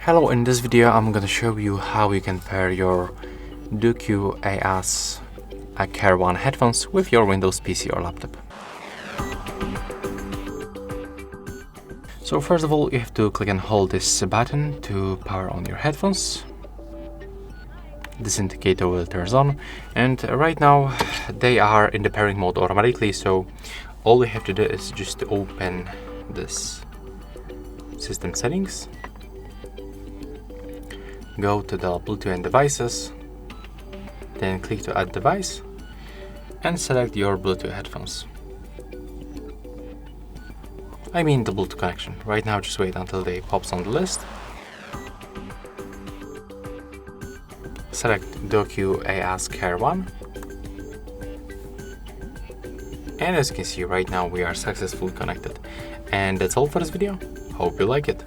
Hello, in this video I'm going to show you how you can pair your DOQAUS Care 1 headphones with your Windows PC or laptop. So first of all, you have to click and hold this button to power on your headphones. This indicator will turn on, and right now they are in the pairing mode automatically, so all we have to do is just to open this system settings, go to the Bluetooth and devices, then click to add device and select your Bluetooth headphones. I mean the Bluetooth connection. Right now just wait until they pops on the list. Select DOQAUS Care 1. And as you can see right now we are successfully connected. And that's all for this video. Hope you like it.